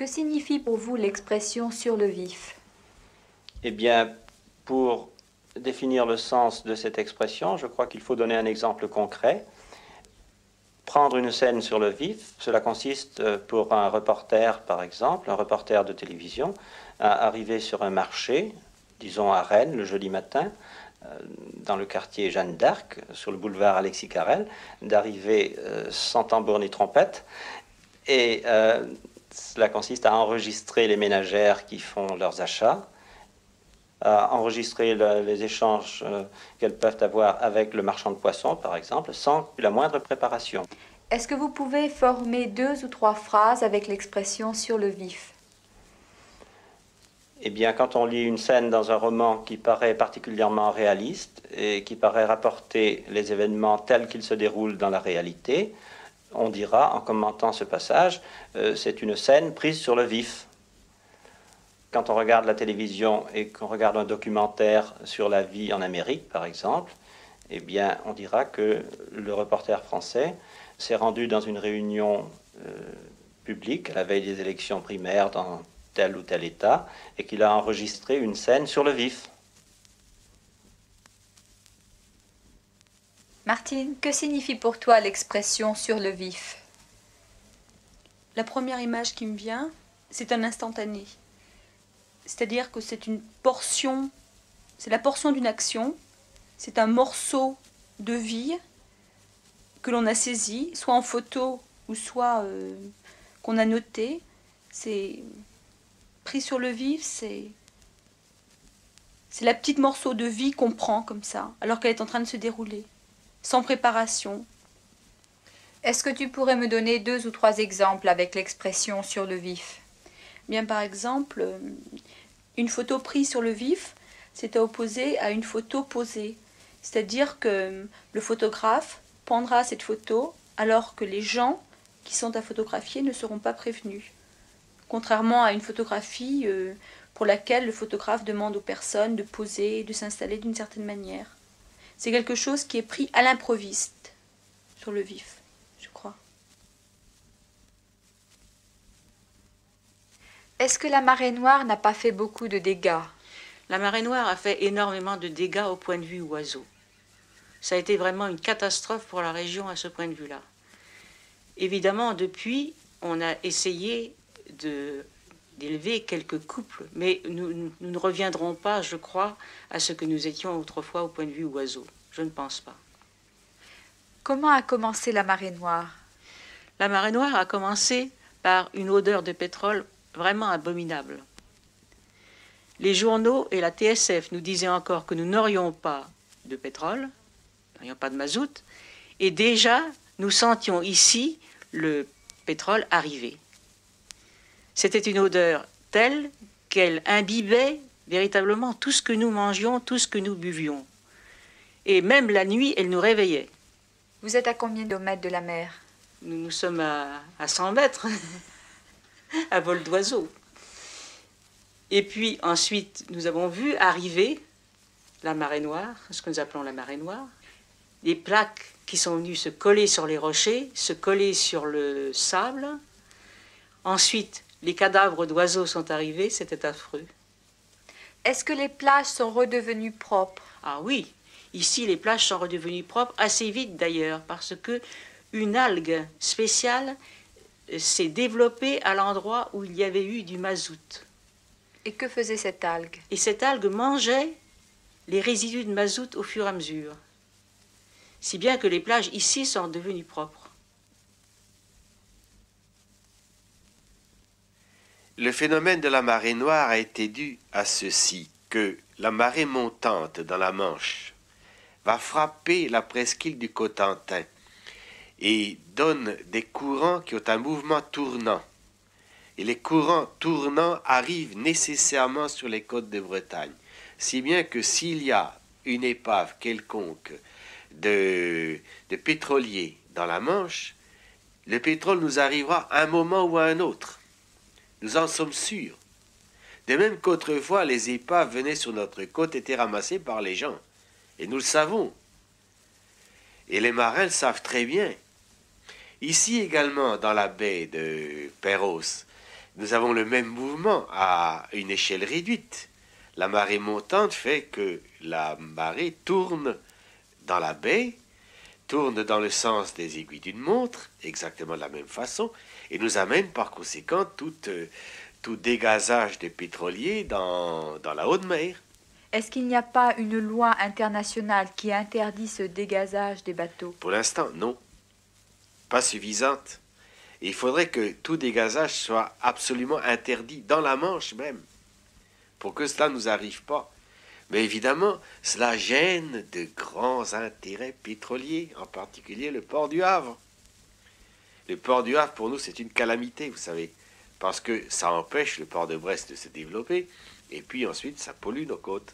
Que signifie pour vous l'expression sur le vif? Eh bien, pour définir le sens de cette expression, je crois qu'il faut donner un exemple concret. Prendre une scène sur le vif, cela consiste pour un reporter, par exemple, un reporter de télévision, à arriver sur un marché, disons à Rennes, le jeudi matin, dans le quartier Jeanne d'Arc, sur le boulevard Alexis Carrel, d'arriver sans tambour ni trompette, et cela consiste à enregistrer les ménagères qui font leurs achats, à enregistrer les échanges qu'elles peuvent avoir avec le marchand de poissons, par exemple, sans la moindre préparation. Est-ce que vous pouvez former 2 ou 3 phrases avec l'expression sur le vif? Eh bien, quand on lit une scène dans un roman qui paraît particulièrement réaliste et qui paraît rapporter les événements tels qu'ils se déroulent dans la réalité, on dira, en commentant ce passage, c'est une scène prise sur le vif. Quand on regarde la télévision et qu'on regarde un documentaire sur la vie en Amérique, par exemple, eh bien, on dira que le reporter français s'est rendu dans une réunion publique à la veille des élections primaires dans tel ou tel État et qu'il a enregistré une scène sur le vif. Martine, que signifie pour toi l'expression sur le vif? La première image qui me vient, c'est un instantané. C'est-à-dire que c'est une portion, c'est la portion d'une action, c'est un morceau de vie que l'on a saisi, soit en photo ou soit qu'on a noté. C'est pris sur le vif, c'est la petite morceau de vie qu'on prend comme ça, alors qu'elle est en train de se dérouler, sans préparation. Est-ce que tu pourrais me donner 2 ou 3 exemples avec l'expression sur le vif? Bien, par exemple, une photo prise sur le vif, c'est à opposer à une photo posée. C'est-à-dire que le photographe prendra cette photo alors que les gens qui sont à photographier ne seront pas prévenus. Contrairement à une photographie pour laquelle le photographe demande aux personnes de poser et de s'installer d'une certaine manière. C'est quelque chose qui est pris à l'improviste, sur le vif, je crois. Est-ce que la marée noire n'a pas fait beaucoup de dégâts? La marée noire a fait énormément de dégâts au point de vue oiseaux. Ça a été vraiment une catastrophe pour la région à ce point de vue-là. Évidemment, depuis, on a essayé d'élever quelques couples, mais nous ne reviendrons pas, je crois, à ce que nous étions autrefois au point de vue oiseaux. Je ne pense pas. Comment a commencé la marée noire? La marée noire a commencé par une odeur de pétrole vraiment abominable. Les journaux et la TSF nous disaient encore que nous n'aurions pas de pétrole, n'aurions pas de mazout, et déjà nous sentions ici le pétrole arriver. C'était une odeur telle qu'elle imbibait véritablement tout ce que nous mangions, tout ce que nous buvions. Et même la nuit, elle nous réveillait. Vous êtes à combien de mètres de la mer? Nous sommes à 100 mètres, à vol d'oiseau. Et puis ensuite, nous avons vu arriver la marée noire, ce que nous appelons la marée noire, des plaques qui sont venues se coller sur les rochers, se coller sur le sable. Ensuite, les cadavres d'oiseaux sont arrivés, c'était affreux. Est-ce que les plages sont redevenues propres? Ah oui, ici les plages sont redevenues propres, assez vite d'ailleurs, parce que une algue spéciale s'est développée à l'endroit où il y avait eu du mazout. Et que faisait cette algue? Et cette algue mangeait les résidus de mazout au fur et à mesure. Si bien que les plages ici sont devenues propres. Le phénomène de la marée noire a été dû à ceci, que la marée montante dans la Manche va frapper la presqu'île du Cotentin et donne des courants qui ont un mouvement tournant. Et les courants tournants arrivent nécessairement sur les côtes de Bretagne. Si bien que s'il y a une épave quelconque de pétroliers dans la Manche, le pétrole nous arrivera à un moment ou à un autre. Nous en sommes sûrs. De même qu'autrefois, les épaves venaient sur notre côte, étaient ramassées par les gens. Et nous le savons. Et les marins le savent très bien. Ici également, dans la baie de Perros, nous avons le même mouvement à une échelle réduite. La marée montante fait que la marée tourne dans la baie, tourne dans le sens des aiguilles d'une montre, exactement de la même façon, et nous amène par conséquent tout dégazage des pétroliers dans la haute mer. Est-ce qu'il n'y a pas une loi internationale qui interdit ce dégazage des bateaux? Pour l'instant, non. Pas suffisante. Et il faudrait que tout dégazage soit absolument interdit, dans la Manche même, pour que cela ne nous arrive pas. Mais évidemment, cela gêne de grands intérêts pétroliers, en particulier le port du Havre. Le port du Havre, pour nous, c'est une calamité, vous savez, parce que ça empêche le port de Brest de se développer, et puis ensuite, ça pollue nos côtes.